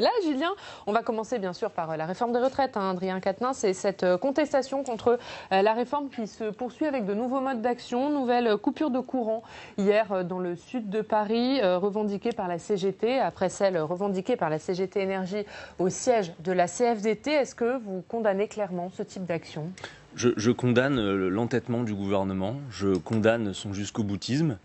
là, Julien, on va commencer bien sûr par la réforme des retraites, Adrien Quatennens, c'est cette contestation contre la réforme qui se poursuit avec de nouveaux modes d'action, nouvelle coupure de courant hier dans le sud de Paris, revendiquée par la CGT, après celle revendiquée par la CGT Énergie au siège de la CFDT. Est-ce que vous condamnez clairement ce type d'action ? Je condamne l'entêtement du gouvernement, je condamne son jusqu'au-boutisme.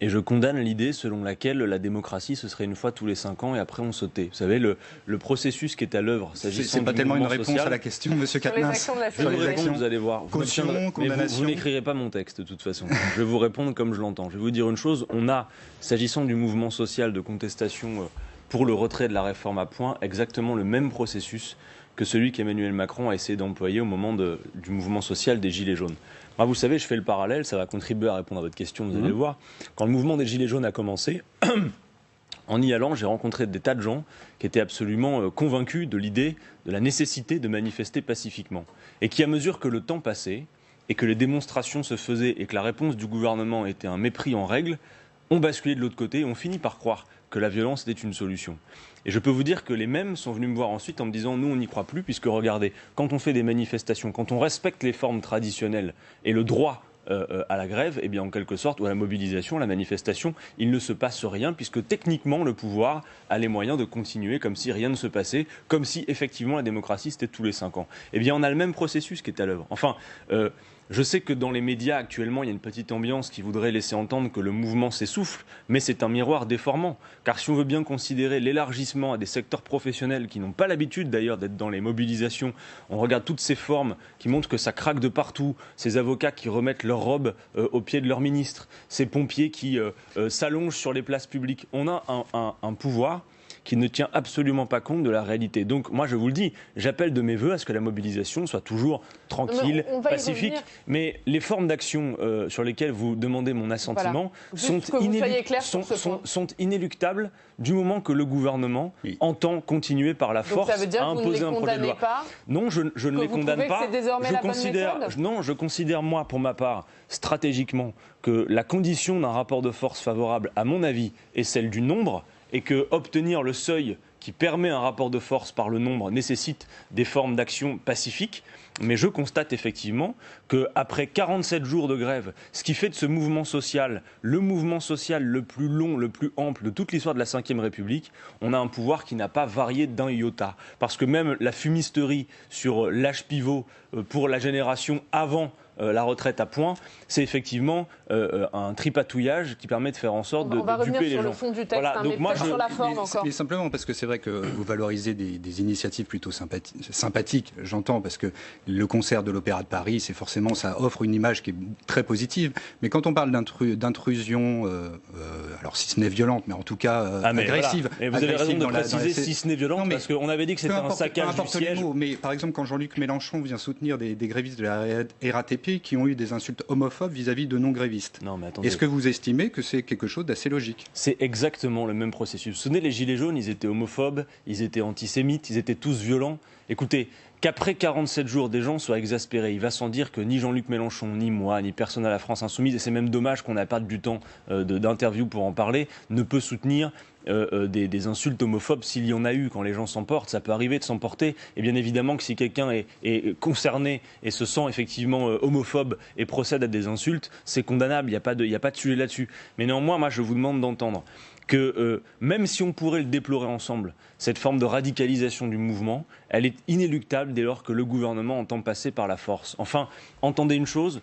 Et je condamne l'idée selon laquelle la démocratie, ce serait une fois tous les 5 ans et après on sautait. Vous savez, le processus qui est à l'œuvre, c'est pas tellement une réponse à la question, monsieur Quatennens. Je vais vous répondre, vous allez voir. Caution, condamnation. Vous n'écrirez pas mon texte de toute façon. Je vais vous répondre comme je l'entends. Je vais vous dire une chose, on a, s'agissant du mouvement social de contestation pour le retrait de la réforme à point, exactement le même processus que celui qu'Emmanuel Macron a essayé d'employer au moment du mouvement social des Gilets jaunes. Moi, vous savez, je fais le parallèle, ça va contribuer à répondre à votre question, vous allez le voir. Quand le mouvement des Gilets jaunes a commencé, en y allant, j'ai rencontré des tas de gens qui étaient absolument convaincus de l'idée, de la nécessité de manifester pacifiquement. Et qui, à mesure que le temps passait, et que les démonstrations se faisaient, et que la réponse du gouvernement était un mépris en règle, ont basculé de l'autre côté et ont fini par croire que la violence était une solution. Et je peux vous dire que les mêmes sont venus me voir ensuite en me disant « nous, on n'y croit plus, puisque regardez, quand on fait des manifestations, quand on respecte les formes traditionnelles et le droit à la grève, eh bien, en quelque sorte, ou à la mobilisation, à la manifestation, il ne se passe rien, puisque techniquement, le pouvoir a les moyens de continuer comme si rien ne se passait, comme si, effectivement, la démocratie, c'était tous les 5 ans. Eh bien, on a le même processus qui est à l'œuvre. Enfin, je sais que dans les médias, actuellement, il y a une petite ambiance qui voudrait laisser entendre que le mouvement s'essouffle, mais c'est un miroir déformant. Car si on veut bien considérer l'élargissement à des secteurs professionnels qui n'ont pas l'habitude d'ailleurs d'être dans les mobilisations, on regarde toutes ces formes qui montrent que ça craque de partout, ces avocats qui remettent leurs robes aux pieds de leur ministre, ces pompiers qui s'allongent sur les places publiques. On a un pouvoir qui ne tient absolument pas compte de la réalité. Donc moi je vous le dis, j'appelle de mes voeux à ce que la mobilisation soit toujours tranquille, pacifique, mais les formes d'action sur lesquelles vous demandez mon assentiment sont inéluctables du moment que le gouvernement entend continuer par la force à imposer un projet de loi. Non, je ne les condamne pas. Je considère moi pour ma part stratégiquement que la condition d'un rapport de force favorable à mon avis est celle du nombre, et que obtenir le seuil qui permet un rapport de force par le nombre nécessite des formes d'action pacifiques. Mais je constate effectivement qu'après 47 jours de grève, ce qui fait de ce mouvement social le plus long, le plus ample de toute l'histoire de la Ve République, on a un pouvoir qui n'a pas varié d'un iota. Parce que même la fumisterie sur l'âge pivot pour la génération avant la retraite à point, c'est effectivement un tripatouillage qui permet de faire en sorte de duper les gens. On va revenir sur le fond du texte, voilà, mais peut-être sur la forme encore. Mais simplement parce que c'est vrai que vous valorisez des initiatives plutôt sympathiques, j'entends, parce que le concert de l'Opéra de Paris, c'est forcément, ça offre une image qui est très positive. Mais quand on parle d'intrusion, alors si ce n'est violente, mais en tout cas agressive. Voilà. Et vous avez raison de préciser si ce n'est violente, parce qu'on avait dit que c'était un saccage du siège. Mais par exemple, quand Jean-Luc Mélenchon vient soutenir des grévistes de la RATP qui ont eu des insultes homophobes vis-à-vis de non-grévistes. Est-ce que vous estimez que c'est quelque chose d'assez logique ? C'est exactement le même processus. Vous vous souvenez, les Gilets jaunes, ils étaient homophobes, ils étaient antisémites, ils étaient tous violents. Écoutez, qu'après 47 jours, des gens soient exaspérés, il va sans dire que ni Jean-Luc Mélenchon, ni moi, ni personne à la France Insoumise, et c'est même dommage qu'on n'a pas du temps d'interview pour en parler, ne peut soutenir des insultes homophobes s'il y en a eu. Quand les gens s'emportent, ça peut arriver de s'emporter. Et bien évidemment que si quelqu'un est concerné et se sent effectivement homophobe et procède à des insultes, c'est condamnable, il n'y a pas de sujet là-dessus. Mais néanmoins, moi je vous demande d'entendre que même si on pourrait le déplorer ensemble, cette forme de radicalisation du mouvement, elle est inéluctable dès lors que le gouvernement entend passer par la force. Enfin, entendez une chose,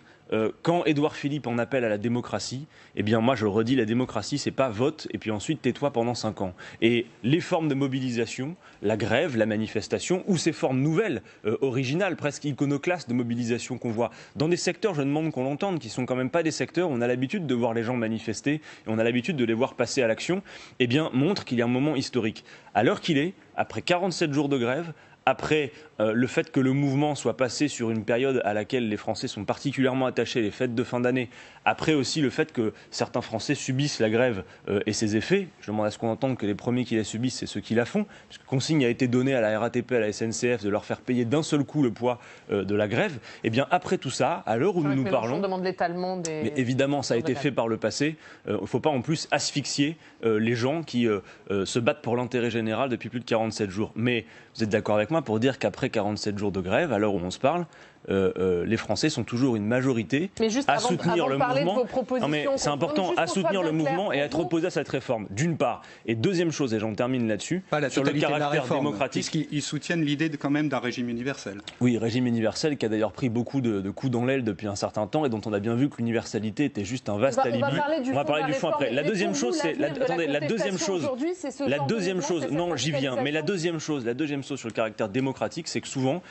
quand Édouard Philippe en appelle à la démocratie, eh bien moi je le redis, la démocratie c'est pas vote et puis ensuite tais-toi pendant 5 ans. Et les formes de mobilisation, la grève, la manifestation ou ces formes nouvelles, originales, presque iconoclastes de mobilisation qu'on voit dans des secteurs, je demande qu'on l'entende, qui sont quand même pas des secteurs où on a l'habitude de voir les gens manifester et on a l'habitude de les voir passer à l'action, eh bien montrent qu'il y a un moment historique. À l'heure qu'il est, après 47 jours de grève, après le fait que le mouvement soit passé sur une période à laquelle les Français sont particulièrement attachés, les fêtes de fin d'année, après aussi le fait que certains Français subissent la grève et ses effets, je demande à ce qu'on entende que les premiers qui la subissent, c'est ceux qui la font, puisque consigne a été donnée à la RATP, à la SNCF, de leur faire payer d'un seul coup le poids de la grève. Et bien après tout ça, à l'heure où nous nous parlons, demande l'étalement des... mais évidemment ça a été fait par le passé, il ne faut pas en plus asphyxier les gens qui se battent pour l'intérêt général depuis plus de 47 jours. Mais vous êtes d'accord avec moi pour dire qu'après 47 jours de grève, à l'heure où on se parle, les Français sont toujours une majorité à soutenir le mouvement. Non, mais c'est important, à soutenir le mouvement et à être opposé à cette réforme, d'une part. Et deuxième chose, et j'en termine là-dessus, sur le caractère démocratique. Puisqu'ils soutiennent l'idée quand même d'un régime universel. Oui, régime universel qui a d'ailleurs pris beaucoup de coups dans l'aile depuis un certain temps et dont on a bien vu que l'universalité était juste un vaste alibi. On va parler du fond après. La deuxième chose, c'est... Attendez, la deuxième chose... Non, j'y viens. Mais la deuxième chose sur le caractère démocratique, c'est que souvent,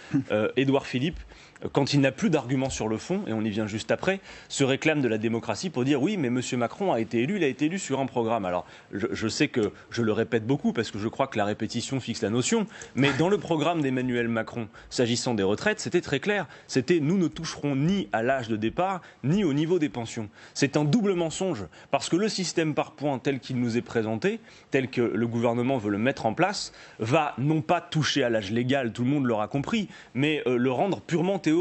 Édouard Philippe, quand il n'a plus d'arguments sur le fond, et on y vient juste après, se réclame de la démocratie pour dire oui, mais M. Macron a été élu, il a été élu sur un programme. Alors, je sais que je le répète beaucoup parce que je crois que la répétition fixe la notion, mais dans le programme d'Emmanuel Macron, s'agissant des retraites, c'était très clair. C'était nous ne toucherons ni à l'âge de départ, ni au niveau des pensions. C'est un double mensonge, parce que le système par points tel qu'il nous est présenté, tel que le gouvernement veut le mettre en place, va non pas toucher à l'âge légal, tout le monde l'aura compris, mais le rendre purement théorique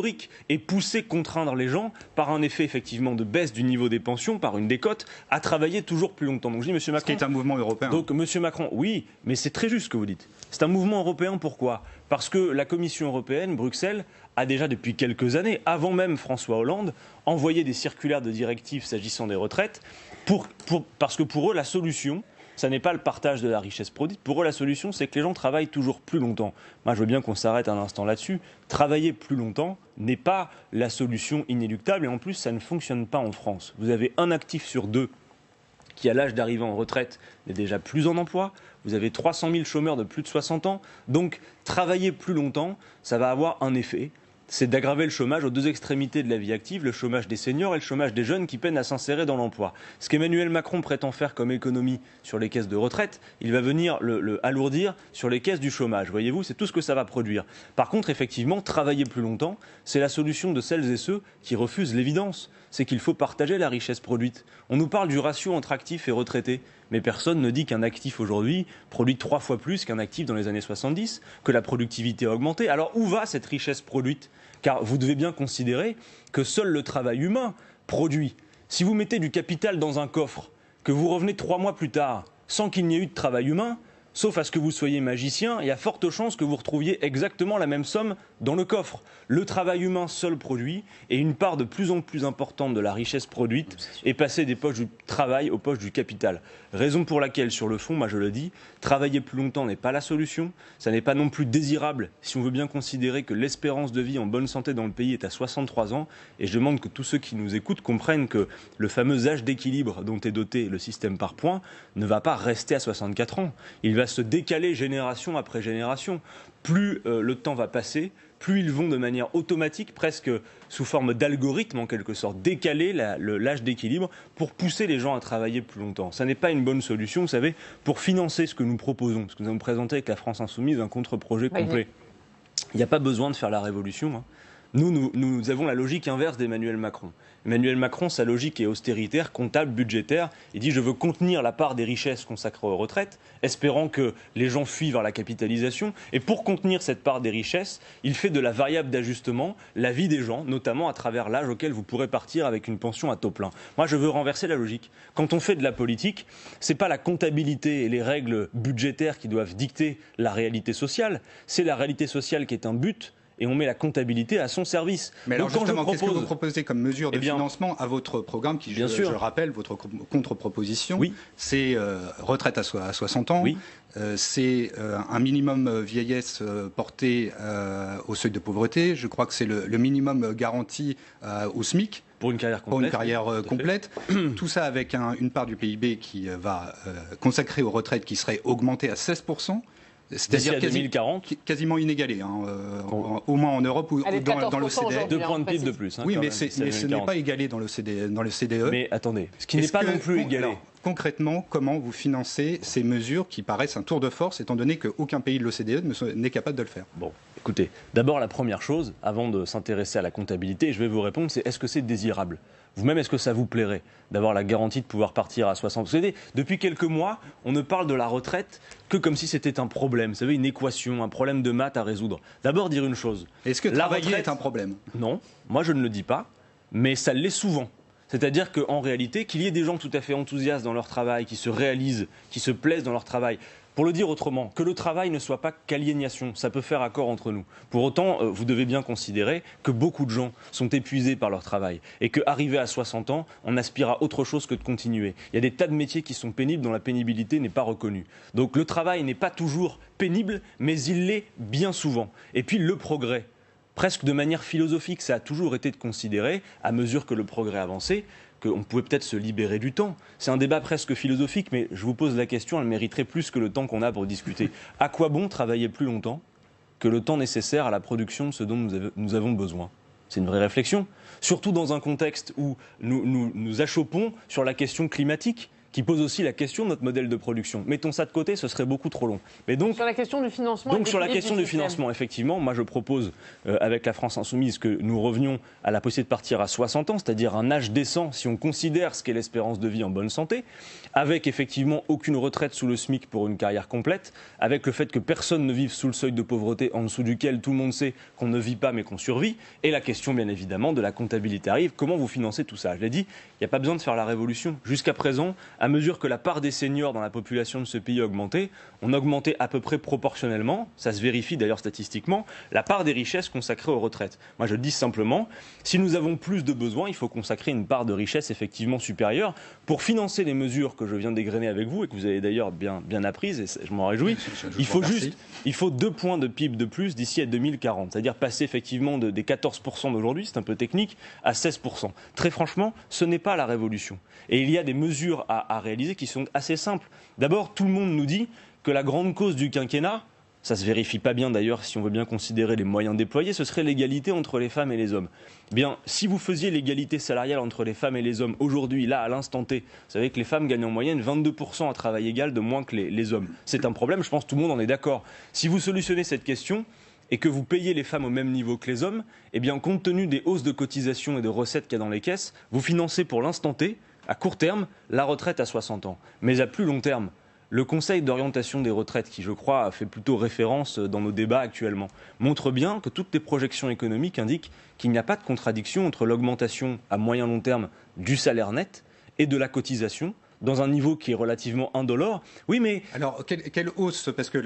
et pousser, contraindre les gens par un effet effectivement de baisse du niveau des pensions, par une décote, à travailler toujours plus longtemps. Donc je dis, Monsieur Macron, ce qui est un mouvement européen. Donc Monsieur Macron, oui, mais c'est très juste ce que vous dites. C'est un mouvement européen, pourquoi ? Parce que la Commission européenne, Bruxelles, a déjà depuis quelques années, avant même François Hollande, envoyé des circulaires de directives s'agissant des retraites, parce que pour eux, la solution, ça n'est pas le partage de la richesse produite. Pour eux, la solution, c'est que les gens travaillent toujours plus longtemps. Moi, je veux bien qu'on s'arrête un instant là-dessus. Travailler plus longtemps n'est pas la solution inéluctable. Et en plus, ça ne fonctionne pas en France. Vous avez un actif sur deux qui, à l'âge d'arriver en retraite, n'est déjà plus en emploi. Vous avez 300 000 chômeurs de plus de 60 ans. Donc, travailler plus longtemps, ça va avoir un effet. C'est d'aggraver le chômage aux deux extrémités de la vie active, le chômage des seniors et le chômage des jeunes qui peinent à s'insérer dans l'emploi. Ce qu'Emmanuel Macron prétend faire comme économie sur les caisses de retraite, il va venir le alourdir sur les caisses du chômage. Voyez-vous, c'est tout ce que ça va produire. Par contre, effectivement, travailler plus longtemps, c'est la solution de celles et ceux qui refusent l'évidence. C'est qu'il faut partager la richesse produite. On nous parle du ratio entre actifs et retraités. Mais personne ne dit qu'un actif aujourd'hui produit 3 fois plus qu'un actif dans les années 70, que la productivité a augmenté. Alors où va cette richesse produite ? Car vous devez bien considérer que seul le travail humain produit. Si vous mettez du capital dans un coffre, que vous revenez 3 mois plus tard, sans qu'il n'y ait eu de travail humain, sauf à ce que vous soyez magicien, il y a forte chance que vous retrouviez exactement la même somme dans le coffre. Le travail humain seul produit, et une part de plus en plus importante de la richesse produite est passée des poches du travail aux poches du capital. Raison pour laquelle, sur le fond, moi je le dis, travailler plus longtemps n'est pas la solution. Ça n'est pas non plus désirable si on veut bien considérer que l'espérance de vie en bonne santé dans le pays est à 63 ans. Et je demande que tous ceux qui nous écoutent comprennent que le fameux âge d'équilibre dont est doté le système par points ne va pas rester à 64 ans. Il va se décaler génération après génération. Plus le temps va passer, plus ils vont de manière automatique, presque sous forme d'algorithme en quelque sorte, décaler l'âge d'équilibre pour pousser les gens à travailler plus longtemps. Ça n'est pas une bonne solution, vous savez, pour financer ce que nous proposons, ce que nous avons présenté avec la France Insoumise, un contre-projet complet. Il n'y a pas besoin de faire la révolution, hein. Nous avons la logique inverse d'Emmanuel Macron. Emmanuel Macron, sa logique est austéritaire, comptable, budgétaire. Il dit « je veux contenir la part des richesses consacrées aux retraites », espérant que les gens fuient vers la capitalisation. Et pour contenir cette part des richesses, il fait de la variable d'ajustement la vie des gens, notamment à travers l'âge auquel vous pourrez partir avec une pension à taux plein. Moi, je veux renverser la logique. Quand on fait de la politique, ce n'est pas la comptabilité et les règles budgétaires qui doivent dicter la réalité sociale. C'est la réalité sociale qui est un but, et on met la comptabilité à son service. Mais alors justement, qu'est-ce que vous proposez comme mesure de financement à votre programme qui, je rappelle, votre contre-proposition, c'est retraite à 60 ans, c'est un minimum vieillesse porté au seuil de pauvreté, je crois que c'est le minimum garanti au SMIC. Pour une carrière complète. Tout ça avec une part du PIB qui va consacrer aux retraites qui serait augmentée à 16%. C'est-à-dire quasiment inégalé, hein, au moins en Europe ou dans l'OCDE. 2 points de PIB de plus. Hein, oui, mais ce n'est pas égalé dans le CDE. Mais attendez, ce qui n'est pas non plus égalé. concrètement, comment vous financez ces mesures qui paraissent un tour de force, étant donné qu'aucun pays de l'OCDE n'est capable de le faire? Bon, écoutez, d'abord la première chose, avant de s'intéresser à la comptabilité, je vais vous répondre, c'est est-ce que c'est désirable? Vous-même, est-ce que ça vous plairait d'avoir la garantie de pouvoir partir à 60 ans? Vous savez, depuis quelques mois, on ne parle de la retraite que comme si c'était un problème. Vous savez, une équation, un problème de maths à résoudre. D'abord, dire une chose. Est-ce que travailler est un problème? Non, moi je ne le dis pas, mais ça l'est souvent. C'est-à-dire qu'en réalité, qu'il y ait des gens tout à fait enthousiastes dans leur travail, qui se réalisent, qui se plaisent dans leur travail. Pour le dire autrement, que le travail ne soit pas qu'aliénation, ça peut faire accord entre nous. Pour autant, vous devez bien considérer que beaucoup de gens sont épuisés par leur travail et qu'arrivé à 60 ans, on aspire à autre chose que de continuer. Il y a des tas de métiers qui sont pénibles dont la pénibilité n'est pas reconnue. Donc le travail n'est pas toujours pénible, mais il l'est bien souvent. Et puis le progrès. Presque de manière philosophique, ça a toujours été de considérer, à mesure que le progrès avançait, qu'on pouvait peut-être se libérer du temps. C'est un débat presque philosophique, mais je vous pose la question, elle mériterait plus que le temps qu'on a pour discuter. À quoi bon travailler plus longtemps que le temps nécessaire à la production de ce dont nous avons besoin? C'est une vraie réflexion, surtout dans un contexte où nous achoppons sur la question climatique, qui pose aussi la question de notre modèle de production. Mettons ça de côté, ce serait beaucoup trop long. Mais donc, sur la question du financement. Donc sur la question du financement, effectivement, moi je propose avec la France Insoumise que nous revenions à la possibilité de partir à 60 ans, c'est-à-dire un âge décent si on considère ce qu'est l'espérance de vie en bonne santé, avec effectivement aucune retraite sous le SMIC pour une carrière complète, avec le fait que personne ne vive sous le seuil de pauvreté en dessous duquel tout le monde sait qu'on ne vit pas mais qu'on survit, et la question bien évidemment de la comptabilité arrive. Comment vous financez tout ça? Je l'ai dit, il n'y a pas besoin de faire la révolution. Jusqu'à présent, à mesure que la part des seniors dans la population de ce pays augmentait, on augmentait à peu près proportionnellement, ça se vérifie d'ailleurs statistiquement, la part des richesses consacrées aux retraites. Moi je dis simplement, si nous avons plus de besoins, il faut consacrer une part de richesse effectivement supérieure pour financer les mesures que je viens d'égrener avec vous et que vous avez d'ailleurs bien apprises, et je m'en réjouis. Il faut 2 points de PIB de plus d'ici à 2040, c'est-à-dire passer effectivement des 14% d'aujourd'hui, c'est un peu technique, à 16%. Très franchement, ce n'est pas la révolution. Et il y a des mesures à réaliser qui sont assez simples. D'abord, tout le monde nous dit que la grande cause du quinquennat, ça ne se vérifie pas bien d'ailleurs si on veut bien considérer les moyens déployés, ce serait l'égalité entre les femmes et les hommes. Eh bien, si vous faisiez l'égalité salariale entre les femmes et les hommes aujourd'hui, là, à l'instant T, vous savez que les femmes gagnent en moyenne 22% à travail égal de moins que les hommes. C'est un problème, je pense que tout le monde en est d'accord. Si vous solutionnez cette question et que vous payez les femmes au même niveau que les hommes, eh bien, compte tenu des hausses de cotisations et de recettes qu'il y a dans les caisses, vous financez pour l'instant T, à court terme, la retraite à 60 ans. Mais à plus long terme, le Conseil d'orientation des retraites, qui je crois fait plutôt référence dans nos débats actuellement, montre bien que toutes les projections économiques indiquent qu'il n'y a pas de contradiction entre l'augmentation à moyen long terme du salaire net et de la cotisation, dans un niveau qui est relativement indolore. Oui, mais... Alors, quelle hausse? Parce que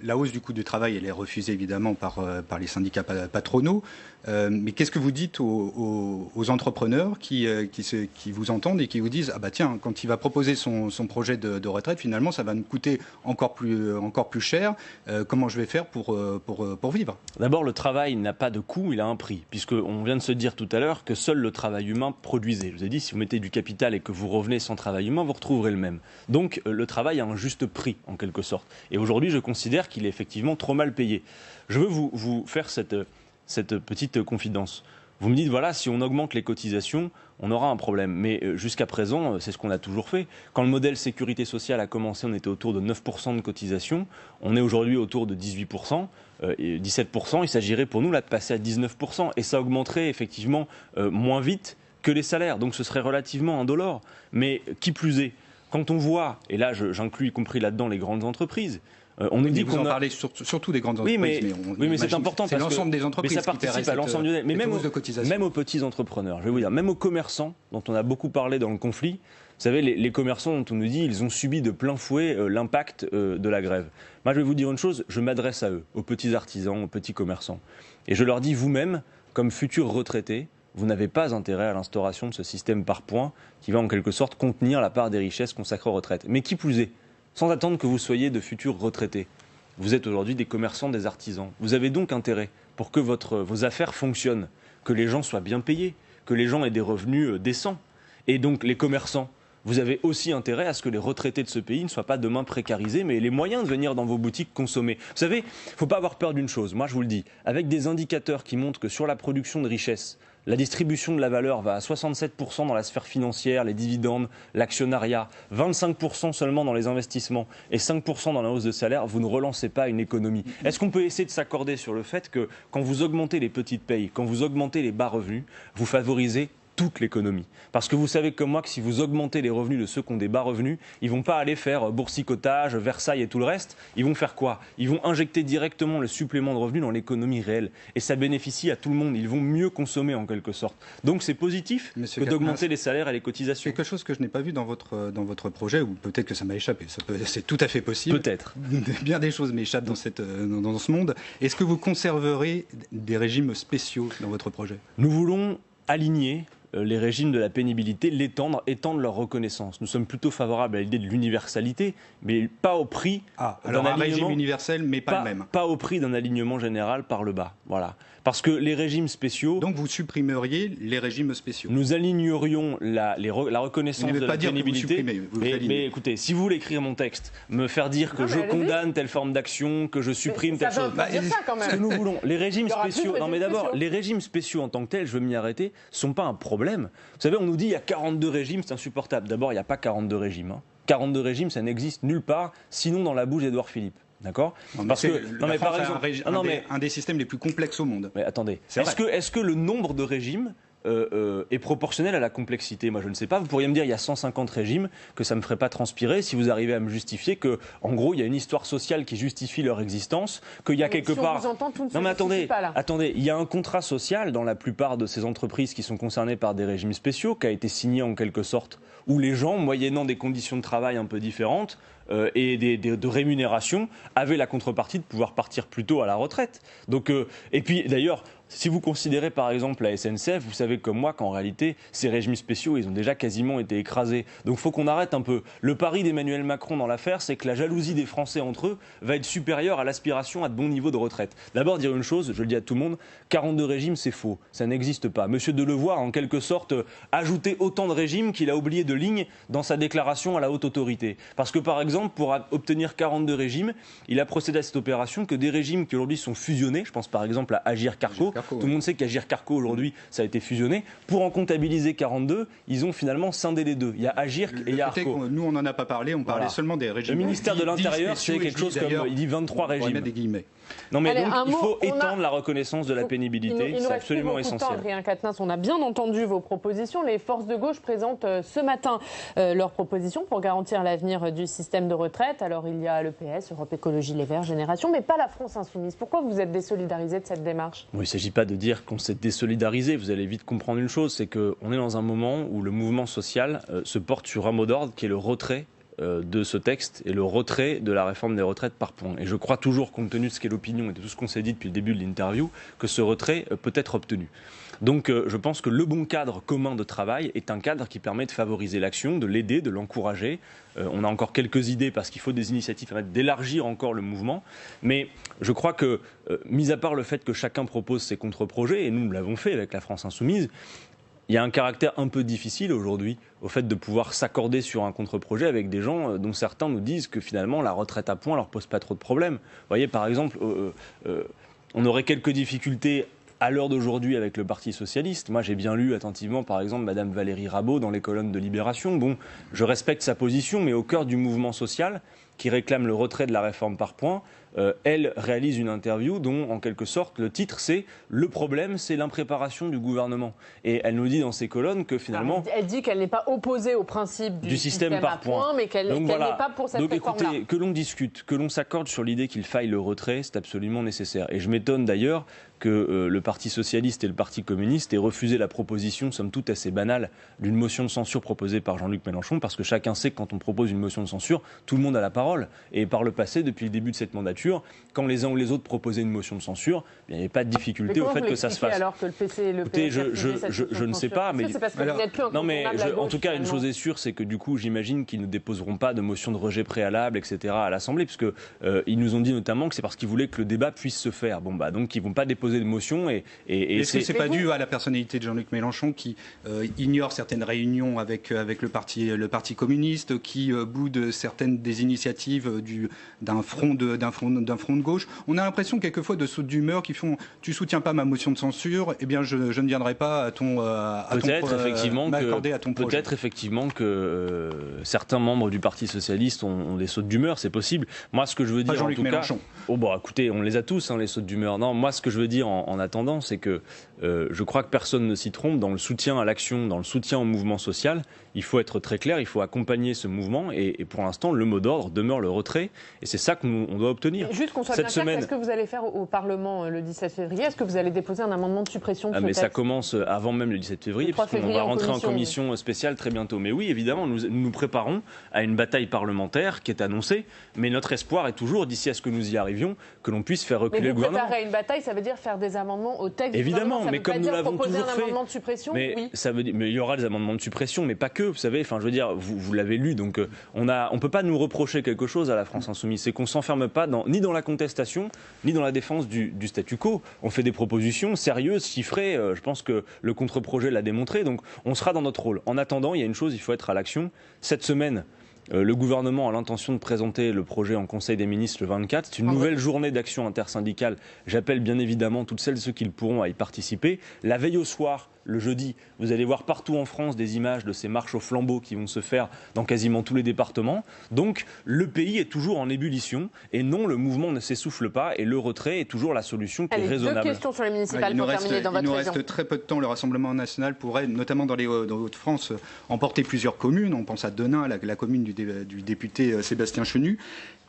la hausse du coût du travail, elle est refusée évidemment par les syndicats patronaux. Mais qu'est-ce que vous dites aux entrepreneurs qui vous entendent et qui vous disent « Ah bah tiens, quand il va proposer son projet de retraite, finalement, ça va me coûter encore plus cher. Comment je vais faire pour vivre ?» D'abord, le travail n'a pas de coût, il a un prix. Puisqu'on vient de se dire tout à l'heure que seul le travail humain produisait. Je vous ai dit, si vous mettez du capital et que vous revenez sans travail humain, vous retrouverez le même. Donc le travail a un juste prix, en quelque sorte. Et aujourd'hui, je considère qu'il est effectivement trop mal payé. Je veux vous faire cette petite confidence. Vous me dites, voilà, si on augmente les cotisations, on aura un problème. Mais jusqu'à présent, c'est ce qu'on a toujours fait. Quand le modèle sécurité sociale a commencé, on était autour de 9% de cotisations. On est aujourd'hui autour de 18%. Et 17%, il s'agirait pour nous là de passer à 19%. Et ça augmenterait effectivement moins vite que les salaires. Donc ce serait relativement indolore. Mais qui plus est, quand on voit, et là j'inclus y compris là-dedans les grandes entreprises, on nous dit qu'on parlez surtout des grandes entreprises. Oui, mais c'est important parce que l'ensemble des entreprises, mais ça participe à l'ensemble du... Mais même aux petits entrepreneurs, je vais vous dire, même aux commerçants dont on a beaucoup parlé dans le conflit, vous savez, les commerçants dont on nous dit ils ont subi de plein fouet l'impact de la grève. Moi, je vais vous dire une chose, je m'adresse à eux, aux petits artisans, aux petits commerçants, et je leur dis, vous-même, comme futurs retraités, vous n'avez pas intérêt à l'instauration de ce système par points qui va en quelque sorte contenir la part des richesses consacrées aux retraites. Mais qui plus est, sans attendre que vous soyez de futurs retraités, vous êtes aujourd'hui des commerçants, des artisans. Vous avez donc intérêt pour que vos affaires fonctionnent, que les gens soient bien payés, que les gens aient des revenus décents. Et donc les commerçants, vous avez aussi intérêt à ce que les retraités de ce pays ne soient pas demain précarisés, mais aient les moyens de venir dans vos boutiques consommer. Vous savez, il ne faut pas avoir peur d'une chose, moi je vous le dis, avec des indicateurs qui montrent que sur la production de richesse, la distribution de la valeur va à 67% dans la sphère financière, les dividendes, l'actionnariat, 25% seulement dans les investissements et 5% dans la hausse de salaire, vous ne relancez pas une économie. Est-ce qu'on peut essayer de s'accorder sur le fait que quand vous augmentez les petites payes, quand vous augmentez les bas revenus, vous favorisez toute l'économie. Parce que vous savez comme moi que si vous augmentez les revenus de ceux qui ont des bas revenus, ils ne vont pas aller faire boursicotage, Versailles et tout le reste. Ils vont faire quoi? Ils vont injecter directement le supplément de revenus dans l'économie réelle. Et ça bénéficie à tout le monde. Ils vont mieux consommer en quelque sorte. Donc c'est positif que d'augmenter les salaires et les cotisations. Quelque chose que je n'ai pas vu dans votre projet, ou peut-être que ça m'a échappé. C'est tout à fait possible. Peut-être. Bien des choses m'échappent dans ce monde. Est-ce que vous conserverez des régimes spéciaux dans votre projet? Nous voulons aligner les régimes de la pénibilité, étendre leur reconnaissance. Nous sommes plutôt favorables à l'idée de l'universalité, mais pas au prix d'un régime universel, mais pas le même. Pas au prix d'un alignement général par le bas. Voilà. Parce que les régimes spéciaux... Donc vous supprimeriez les régimes spéciaux? Nous alignerions la reconnaissance de la pénibilité. Mais écoutez, si vous voulez écrire mon texte, me faire dire que je condamne telle forme d'action, que je supprime telle chose... Ce que nous voulons, les régimes spéciaux... Non mais d'abord, les régimes spéciaux en tant que tels, je veux m'y arrêter, ne sont pas un problème. Vous savez, on nous dit il y a 42 régimes, c'est insupportable. D'abord, il n'y a pas 42 régimes. 42 régimes, ça n'existe nulle part, sinon dans la bouche d'Édouard Philippe. D'accord? Parce que par exemple, un des systèmes les plus complexes au monde. Mais attendez, est-ce que le nombre de régimes est proportionnel à la complexité? Moi, je ne sais pas. Vous pourriez me dire il y a 150 régimes, que ça ne me ferait pas transpirer si vous arrivez à me justifier que, en gros, il y a une histoire sociale qui justifie leur existence, qu'il y a quelque part... Non, mais attendez, il y a un contrat social dans la plupart de ces entreprises qui sont concernées par des régimes spéciaux, qui a été signé en quelque sorte, où les gens, moyennant des conditions de travail un peu différentes, et de rémunération, avaient la contrepartie de pouvoir partir plus tôt à la retraite. Donc, et puis d'ailleurs, si vous considérez par exemple la SNCF, vous savez comme moi qu'en réalité, ces régimes spéciaux, ils ont déjà quasiment été écrasés. Donc il faut qu'on arrête un peu. Le pari d'Emmanuel Macron dans l'affaire, c'est que la jalousie des Français entre eux va être supérieure à l'aspiration à de bons niveaux de retraite. D'abord, dire une chose, je le dis à tout le monde, 42 régimes, c'est faux. Ça n'existe pas. Monsieur Delevoye a en quelque sorte ajouté autant de régimes qu'il a oublié de lignes dans sa déclaration à la haute autorité. Parce que par exemple, pour obtenir 42 régimes, il a procédé à cette opération que des régimes qui aujourd'hui sont fusionnés, je pense par exemple à Agir Carco, tout le monde sait qu'Agir Carco aujourd'hui, ça a été fusionné. Pour en comptabiliser 42, ils ont finalement scindé les deux. Il y a Agir et il y a Arco. Nous, on n'en a pas parlé, on parlait seulement des régimes. Le ministère de l'Intérieur, c'est quelque chose comme, il dit 23 régimes. Des guillemets. Non mais donc, il faut étendre la reconnaissance de la pénibilité, c'est absolument essentiel. Adrien Quatennens, on a bien entendu vos propositions. Les forces de gauche présentent ce matin leurs propositions pour garantir l'avenir du système de retraite. Alors il y a le PS, Europe Écologie Les Verts, Génération, mais pas la France Insoumise. Pourquoi vous êtes désolidarisé de cette démarche? Il ne s'agit pas de dire qu'on s'est désolidarisé. Vous allez vite comprendre une chose, c'est qu'on est dans un moment où le mouvement social se porte sur un mot d'ordre qui est le retrait de ce texte et le retrait de la réforme des retraites par points. Et je crois toujours, compte tenu de ce qu'est l'opinion et de tout ce qu'on s'est dit depuis le début de l'interview, que ce retrait peut être obtenu. Donc je pense que le bon cadre commun de travail est un cadre qui permet de favoriser l'action, de l'aider, de l'encourager. On a encore quelques idées parce qu'il faut des initiatives qui permettent d'élargir encore le mouvement. Mais je crois que, mis à part le fait que chacun propose ses contre-projets, et nous l'avons fait avec la France Insoumise, il y a un caractère un peu difficile aujourd'hui au fait de pouvoir s'accorder sur un contre-projet avec des gens dont certains nous disent que finalement la retraite à points leur pose pas trop de problèmes. Vous voyez, par exemple, on aurait quelques difficultés à l'heure d'aujourd'hui avec le Parti socialiste. Moi, j'ai bien lu attentivement, par exemple, Madame Valérie Rabault dans les colonnes de Libération. Bon, je respecte sa position, mais au cœur du mouvement social qui réclame le retrait de la réforme par points, elle réalise une interview dont, en quelque sorte, le titre, c'est « Le problème, c'est l'impréparation du gouvernement ». Et elle nous dit dans ses colonnes que finalement... Elle dit qu'elle n'est pas opposée au principe du système par points, mais qu'elle n'est pas pour cette réforme-là. Donc écoutez, que l'on discute, que l'on s'accorde sur l'idée qu'il faille le retrait, c'est absolument nécessaire. Et je m'étonne d'ailleurs que le Parti socialiste et le Parti communiste aient refusé la proposition, somme toute assez banale, d'une motion de censure proposée par Jean-Luc Mélenchon, parce que chacun sait que quand on propose une motion de censure, tout le monde a la parole. Et par le passé, depuis le début de cette mandature, quand les uns ou les autres proposaient une motion de censure, il n'y avait pas de difficulté au fait que ça se fasse. Alors que le PC et le PS je ne sais pas, mais... C'est parce que vous n'êtes plus non, mais en tout cas, une chose est sûre, c'est que du coup, j'imagine qu'ils ne déposeront pas de motion de rejet préalable, etc. à l'Assemblée, puisque ils nous ont dit notamment que c'est parce qu'ils voulaient que le débat puisse se faire. Bon, bah donc ils ne vont pas déposer de motion. Est-ce que c'est pas dû à la personnalité de Jean-Luc Mélenchon qui ignore certaines réunions avec le parti communiste, qui boude certaines des initiatives d'un front front de gauche. On a l'impression quelquefois de sautes d'humeur qui font « tu soutiens pas ma motion de censure, eh bien je ne viendrai pas à ton m'accorder à ton projet ». Peut-être effectivement que certains membres du Parti socialiste ont des sautes d'humeur, c'est possible. Moi, ce que je veux dire en tout Mélenchon. cas, écoutez, on les a tous, les sautes d'humeur. Non, moi, ce que je veux dire en attendant, c'est que je crois que personne ne s'y trompe dans le soutien à l'action, dans le soutien au mouvement social. Il faut être très clair, il faut accompagner ce mouvement, et pour l'instant, le mot d'ordre demeure le retrait, et c'est ça qu'on doit obtenir. Et juste qu'on soit bien clair, qu'est-ce que vous allez faire au Parlement le 17 février? Est-ce que vous allez déposer un amendement de suppression de ce texte? Ça commence avant même le 17 février, puisqu'on va rentrer en commission spéciale très bientôt. Mais oui, évidemment, nous nous préparons à une bataille parlementaire qui est annoncée, mais notre espoir est toujours, d'ici à ce que nous y arrivions, que l'on puisse faire reculer le gouvernement. Mais vous préparez une bataille, ça veut dire faire des amendements au texte. Évidemment, mais comme nous l'avons toujours fait. Un amendement de suppression, mais oui. Mais il y aura des amendements de suppression, mais pas que. Vous savez, je veux dire, vous l'avez lu, donc on peut pas nous reprocher quelque chose à la France Insoumise, c'est qu'on s'enferme pas ni dans la contestation, ni dans la défense du statu quo. On fait des propositions sérieuses, chiffrées. Je pense que le contre-projet l'a démontré. Donc on sera dans notre rôle. En attendant, il y a une chose, il faut être à l'action. Cette semaine, le gouvernement a l'intention de présenter le projet en Conseil des ministres le 24. C'est une nouvelle journée d'action intersyndicale. J'appelle bien évidemment toutes celles et ceux qui pourront à y participer. La veille au soir, le jeudi, vous allez voir partout en France des images de ces marches au flambeau qui vont se faire dans quasiment tous les départements. Donc le pays est toujours en ébullition, et non, le mouvement ne s'essouffle pas, et le retrait est toujours la solution qui est raisonnable. 2 questions sur les municipales pour terminer dans votre région. Il nous reste très peu de temps. Le Rassemblement national pourrait, notamment dans les Hauts-de-France, emporter plusieurs communes. On pense à Denain, la commune du député Sébastien Chenu.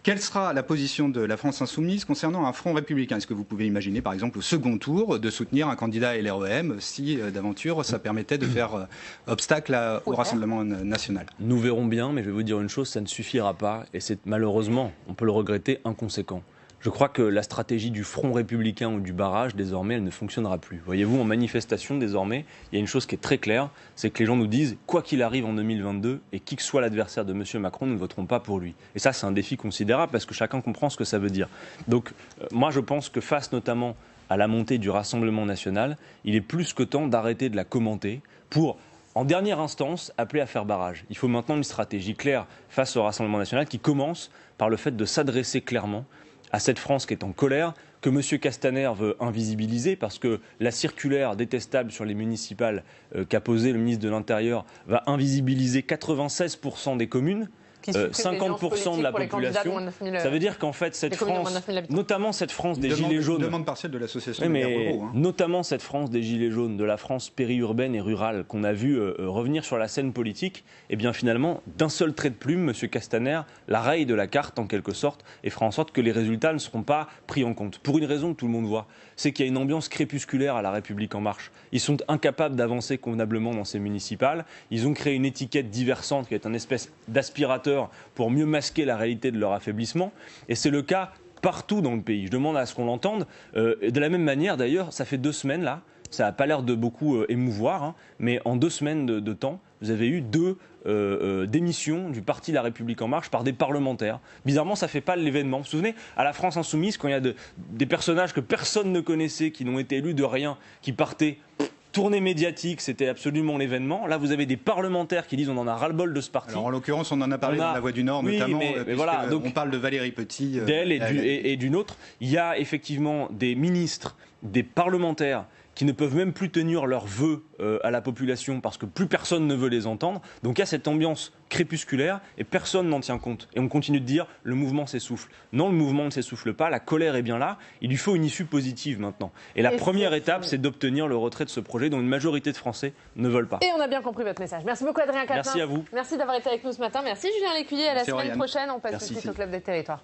Quelle sera la position de la France Insoumise concernant un front républicain? Est-ce que vous pouvez imaginer, par exemple, au second tour, de soutenir un candidat LREM si, d'aventure, ça permettait de faire obstacle au Rassemblement national? Nous verrons bien, mais je vais vous dire une chose, ça ne suffira pas, et c'est malheureusement, on peut le regretter, inconséquent. Je crois que la stratégie du front républicain ou du barrage, désormais, elle ne fonctionnera plus. Voyez-vous, en manifestation, désormais, il y a une chose qui est très claire, c'est que les gens nous disent, quoi qu'il arrive en 2022, et qui que soit l'adversaire de M. Macron, nous ne voterons pas pour lui. Et ça, c'est un défi considérable, parce que chacun comprend ce que ça veut dire. Donc, moi, je pense que face notamment à la montée du Rassemblement national, il est plus que temps d'arrêter de la commenter pour, en dernière instance, appeler à faire barrage. Il faut maintenant une stratégie claire face au Rassemblement national qui commence par le fait de s'adresser clairement à cette France qui est en colère, que M. Castaner veut invisibiliser, parce que la circulaire détestable sur les municipales qu'a posée le ministre de l'Intérieur va invisibiliser 96% des communes, 50% de la population. Ça veut dire qu'en fait, cette France, notamment cette France des Gilets jaunes, demande partielle de l'association des maires ruraux, notamment cette France des Gilets jaunes, de la France périurbaine et rurale qu'on a vu revenir sur la scène politique, et bien finalement, d'un seul trait de plume, M. Castaner la raye de la carte en quelque sorte et fera en sorte que les résultats ne seront pas pris en compte. Pour une raison que tout le monde voit, c'est qu'il y a une ambiance crépusculaire à la République en marche. Ils sont incapables d'avancer convenablement dans ces municipales. Ils ont créé une étiquette diversante qui est un espèce d'aspirateur pour mieux masquer la réalité de leur affaiblissement. Et c'est le cas partout dans le pays. Je demande à ce qu'on l'entende. De la même manière, d'ailleurs, ça fait 2 semaines là, ça n'a pas l'air de beaucoup émouvoir, mais en 2 semaines de temps, vous avez eu 2 démissions du Parti La République En Marche par des parlementaires. Bizarrement, ça ne fait pas l'événement. Vous vous souvenez, à la France Insoumise, quand il y a des personnages que personne ne connaissait, qui n'ont été élus de rien, qui partaient... Tournée médiatique, c'était absolument l'événement. Là, vous avez des parlementaires qui disent on en a ras-le-bol de ce parti. Alors, en l'occurrence, on en a parlé dans La Voix du Nord, notamment, mais voilà, donc, on parle de Valérie Petit. D'elle et d'une autre. Il y a effectivement des ministres, des parlementaires qui ne peuvent même plus tenir leurs vœux à la population parce que plus personne ne veut les entendre. Donc il y a cette ambiance crépusculaire et personne n'en tient compte. Et on continue de dire le mouvement s'essouffle. Non, le mouvement ne s'essouffle pas, la colère est bien là, il lui faut une issue positive maintenant. Et la première étape, c'est d'obtenir le retrait de ce projet dont une majorité de Français ne veulent pas. Et on a bien compris votre message. Merci beaucoup Adrien Quatennens. Merci à vous. Merci d'avoir été avec nous ce matin. Merci Julien Lécuyer. À la semaine prochaine, on passe tout de suite au Club des Territoires.